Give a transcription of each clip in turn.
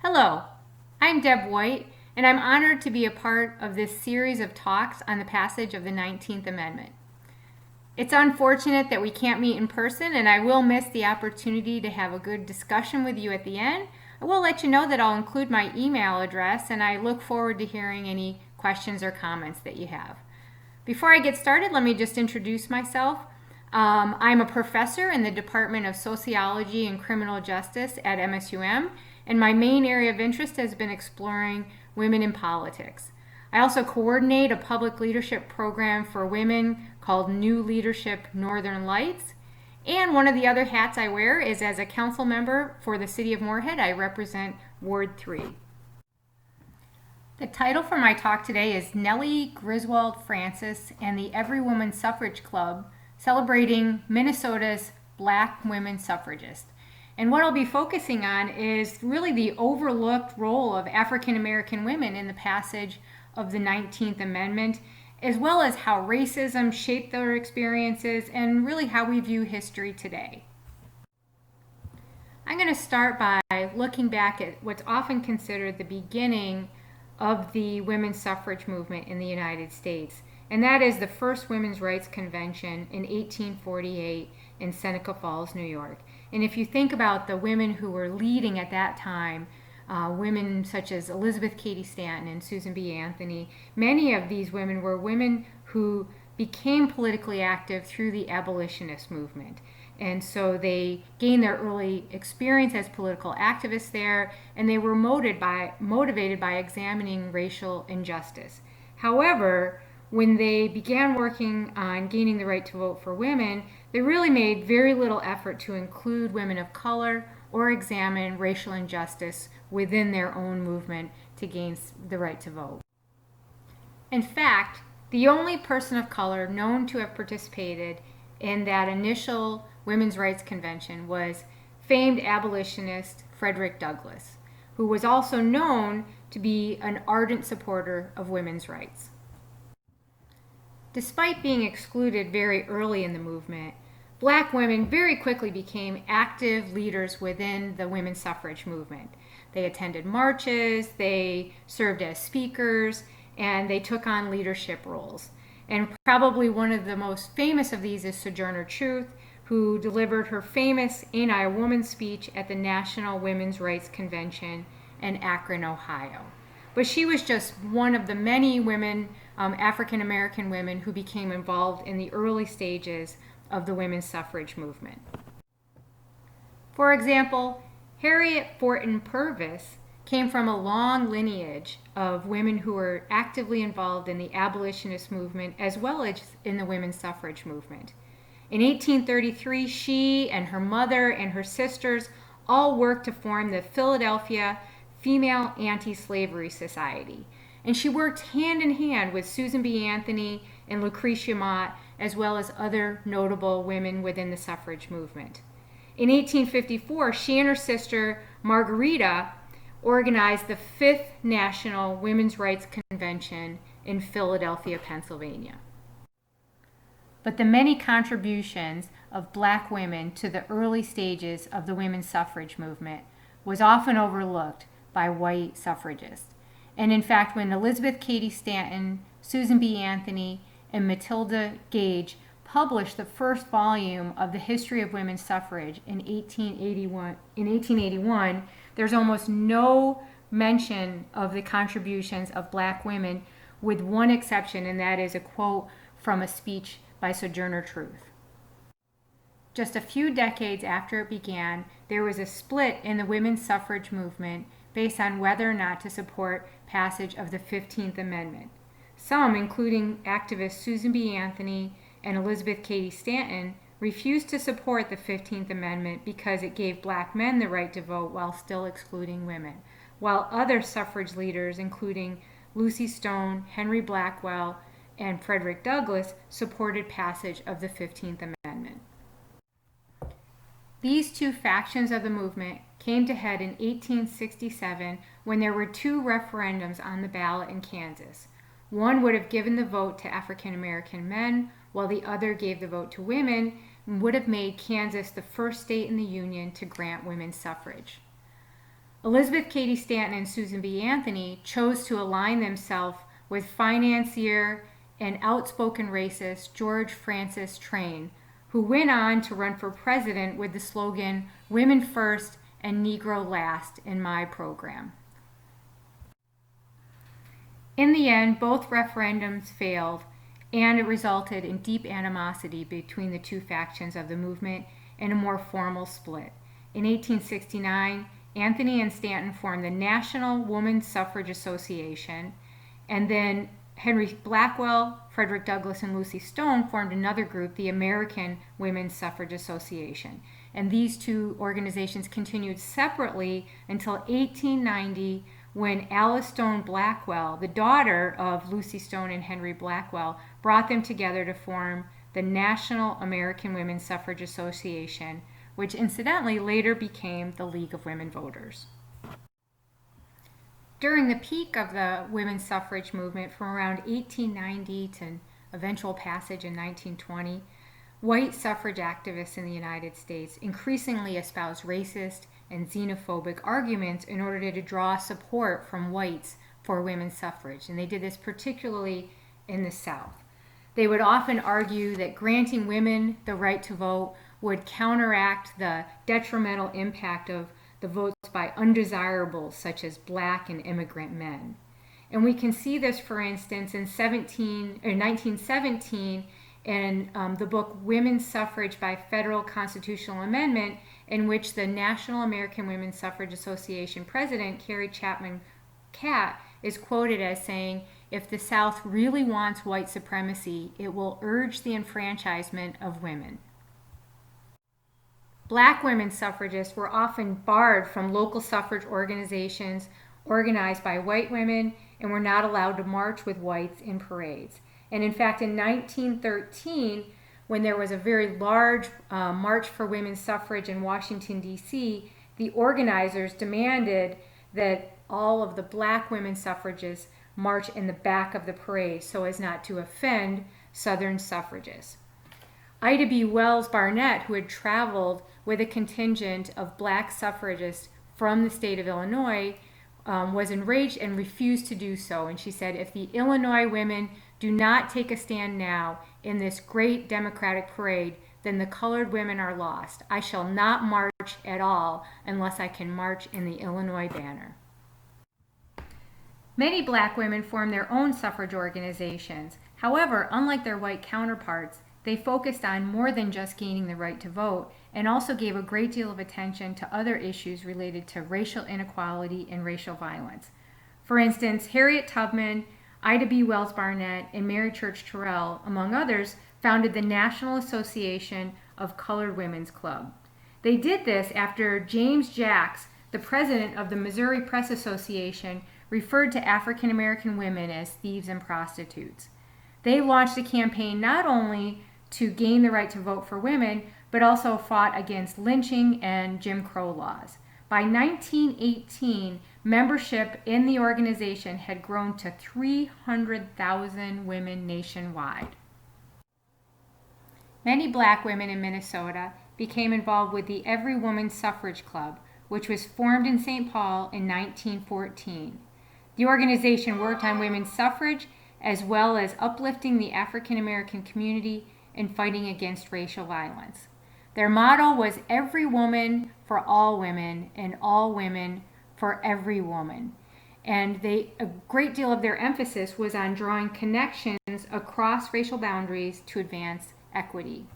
Hello, I'm Deb White, and I'm honored to be a part of this series of talks on the passage of the 19th Amendment. It's unfortunate that we can't meet in person, and I will miss the opportunity to have a good discussion with you at the end. I will let you know that I'll include my email address, and I look forward to hearing any questions or comments that you have. Before I get started, let me just introduce myself. I'm a professor in the Department of Sociology and Criminal Justice at MSUM, and my main area of interest has been exploring women in politics. I also coordinate a public leadership program for women called New Leadership Northern Lights. And one of the other hats I wear is as a council member for the city of Moorhead. I represent Ward 3. The title for my talk today is Nellie Griswold Francis and the Everywoman Suffrage Club, celebrating Minnesota's Black women suffragists. And what I'll be focusing on is really the overlooked role of African American women in the passage of the 19th Amendment, as well as how racism shaped their experiences and really how we view history today. I'm going to start by looking back at what's often considered the beginning of the women's suffrage movement in the United States, and that is the first Women's Rights Convention in 1848 in Seneca Falls, New York. And if you think about the women who were leading at that time, women such as Elizabeth Cady Stanton and Susan B. Anthony, many of these women were women who became politically active through the abolitionist movement. And so they gained their early experience as political activists there, and they were motivated by examining racial injustice. However, when they began working on gaining the right to vote for women, they really made very little effort to include women of color or examine racial injustice within their own movement to gain the right to vote. In fact, the only person of color known to have participated in that initial Women's Rights Convention was famed abolitionist Frederick Douglass, who was also known to be an ardent supporter of women's rights. Despite being excluded very early in the movement, Black women very quickly became active leaders within the women's suffrage movement. They attended marches, they served as speakers, and they took on leadership roles. And probably one of the most famous of these is Sojourner Truth, who delivered her famous Ain't I a Woman speech at the National Women's Rights Convention in Akron, Ohio. But she was just one of the many women, African American women, who became involved in the early stages of the women's suffrage movement. For example, HARRIET PURVIS came from a long lineage of women who were actively involved in the abolitionist movement as well as in the women's suffrage movement. In 1833, she and her mother and her sisters all worked to form the Philadelphia Female Anti-Slavery Society. And she worked hand in hand with Susan B. Anthony and Lucretia Mott, as well as other notable women within the suffrage movement. In 1854, she and her sister Margarita organized the 5th National Women's Rights Convention in Philadelphia, Pennsylvania. But the many contributions of Black women to the early stages of the women's suffrage movement was often overlooked by white suffragists. And in fact, when Elizabeth Cady Stanton, Susan B. Anthony, and Matilda Gage published the first volume of the History of Women's Suffrage in 1881, there's almost no mention of the contributions of Black women, with one exception, and that is a quote from a speech by Sojourner Truth. Just a few decades after it began, there was a split in the women's suffrage movement based on whether or not to support passage of the 15th Amendment. Some, including activists Susan B. Anthony and Elizabeth Cady Stanton, refused to support the 15th Amendment because it gave Black men the right to vote while still excluding women, while other suffrage leaders, including Lucy Stone, Henry Blackwell, and Frederick Douglass, supported passage of the 15th Amendment. These two factions of the movement came to head in 1867 when there were two referendums on the ballot in Kansas. One would have given the vote to African American men, while the other gave the vote to women, and would have made Kansas the first state in the Union to grant women's suffrage. Elizabeth Cady Stanton and Susan B. Anthony chose to align themselves with financier and outspoken racist George Francis Train, who went on to run for president with the slogan, "Women First and Negro Last in my program." In the end, both referendums failed, and it resulted in deep animosity between the two factions of the movement and a more formal split. In 1869, Anthony and Stanton formed the National Woman Suffrage Association, and then Henry Blackwell, Frederick Douglass, and Lucy Stone formed another group, the American Women's Suffrage Association. And these two organizations continued separately until 1890, when Alice Stone Blackwell, the daughter of Lucy Stone and Henry Blackwell, brought them together to form the National American Women's Suffrage Association, which incidentally later became the League of Women Voters. During the peak of the women's suffrage movement from around 1890 to eventual passage in 1920, white suffrage activists in the United States increasingly espoused racist and xenophobic arguments in order to draw support from whites for women's suffrage, and they did this particularly in the South. They would often argue that granting women the right to vote would counteract the detrimental impact of the votes by undesirables such as black and immigrant men. And we can see this, for instance, in 1917 in the book Women's Suffrage by Federal Constitutional Amendment, in which the National American Women's Suffrage Association president, Carrie Chapman Catt, is quoted as saying, "If the South really wants white supremacy, it will urge the enfranchisement of women." Black women suffragists were often barred from local suffrage organizations organized by white women and were not allowed to march with whites in parades. And in fact, in 1913, when there was a very large march for women's suffrage in Washington, D.C., the organizers demanded that all of the black women suffragists march in the back of the parade so as not to offend Southern suffragists. Ida B. Wells Barnett, who had traveled with a contingent of black suffragists from the state of Illinois, was enraged and refused to do so. And she said, "If the Illinois women do not take a stand now in this great democratic parade, then the colored women are lost. I shall not march at all unless I can march in the Illinois banner." Many black women formed their own suffrage organizations. However, unlike their white counterparts, they focused on more than just gaining the right to vote, and also gave a great deal of attention to other issues related to racial inequality and racial violence. For instance, Harriet Tubman, Ida B. Wells Barnett, and Mary Church Terrell, among others, founded the National Association of Colored Women's Club. They did this after James Jacks, the president of the Missouri Press Association, referred to African American women as thieves and prostitutes. They launched a campaign not only to gain the right to vote for women, but also fought against lynching and Jim Crow laws. By 1918, membership in the organization had grown to 300,000 women nationwide. Many black women in Minnesota became involved with the Everywoman Suffrage Club, which was formed in St. Paul in 1914. The organization worked on women's suffrage as well as uplifting the African American community and fighting against racial violence. Their motto was "Every woman for all women, and all women for every woman." And a great deal of their emphasis was on drawing connections across racial boundaries to advance equity.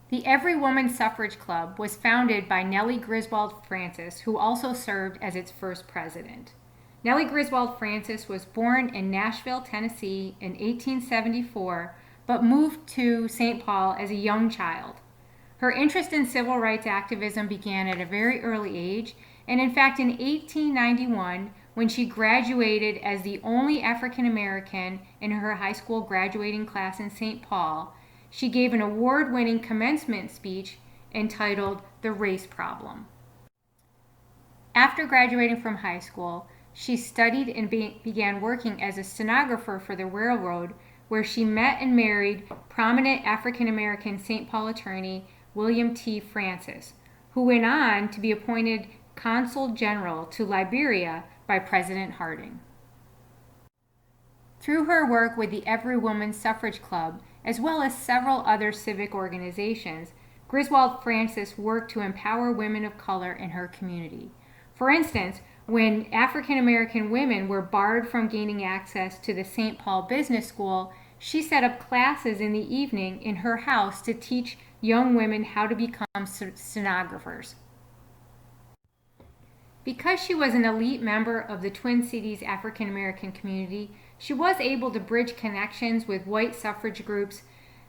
The Everywoman Suffrage Club was founded by Nellie Griswold Francis, who also served as its first president. Nellie Griswold Francis was born in Nashville, Tennessee in 1874, but moved to St. Paul as a young child. Her interest in civil rights activism began at a very early age, and in fact in 1891, when she graduated as the only African American in her high school graduating class in St. Paul, she gave an award-winning commencement speech entitled "The Race Problem." After graduating from high school, she studied and began working as a stenographer for the railroad, where she met and married prominent African American St. Paul attorney William T. Francis, who went on to be appointed Consul General to Liberia by President Harding. Through her work with the Everywoman Suffrage Club, as well as several other civic organizations, Griswold Francis worked to empower women of color in her community. For instance, when African American women were barred from gaining access to the St. Paul Business School, she set up classes in the evening in her house to teach young women how to become stenographers. Because she was an elite member of the Twin Cities African American community, she was able to bridge connections with white suffrage groups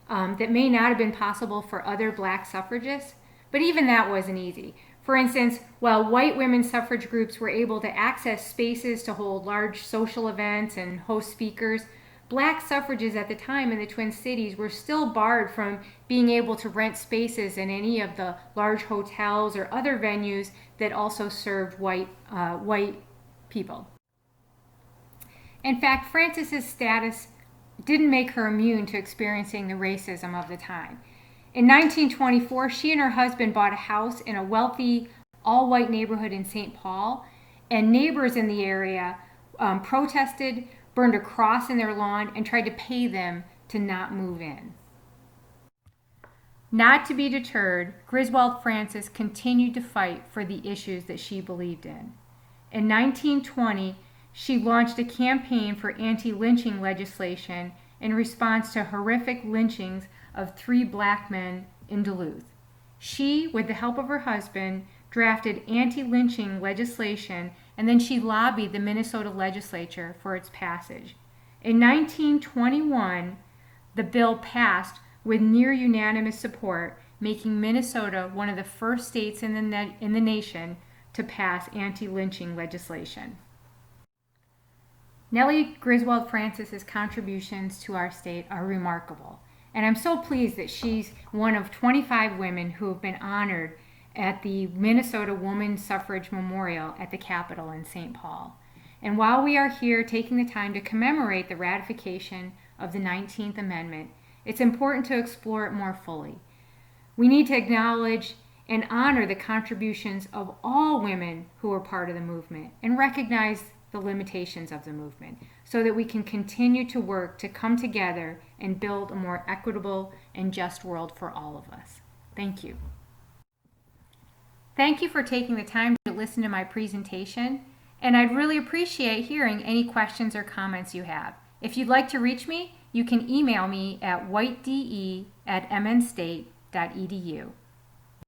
that may not have been possible for other black suffragists, but even that wasn't easy. For instance, while white women's suffrage groups were able to access spaces to hold large social events and host speakers, black suffragists at the time in the Twin Cities were still barred from being able to rent spaces in any of the large hotels or other venues that also served white people. In fact, Francis's status didn't make her immune to experiencing the racism of the time. In 1924, she and her husband bought a house in a wealthy, all-white neighborhood in St. Paul, and neighbors in the area protested, burned a cross in their lawn, and tried to pay them to not move in. Not to be deterred, Griswold Francis continued to fight for the issues that she believed in. In 1920, she launched a campaign for anti-lynching legislation in response to horrific lynchings of 3 black men in Duluth. She, with the help of her husband, drafted anti-lynching legislation, and then she lobbied the Minnesota legislature for its passage. In 1921, the bill passed with near unanimous support, making Minnesota one of the first states in the nation to pass anti-lynching legislation. Nellie Griswold Francis's contributions to our state are remarkable, and I'm so pleased that she's one of 25 women who have been honored at the Minnesota Women's Suffrage Memorial at the Capitol in St. Paul. And while we are here taking the time to commemorate the ratification of the 19th Amendment, it's important to explore it more fully. We need to acknowledge and honor the contributions of all women who were part of the movement and recognize the limitations of the movement so that we can continue to work to come together and build a more equitable and just world for all of us. Thank you. Thank you for taking the time to listen to my presentation, and I'd really appreciate hearing any questions or comments you have. If you'd like to reach me, you can email me at whitede@mnstate.edu.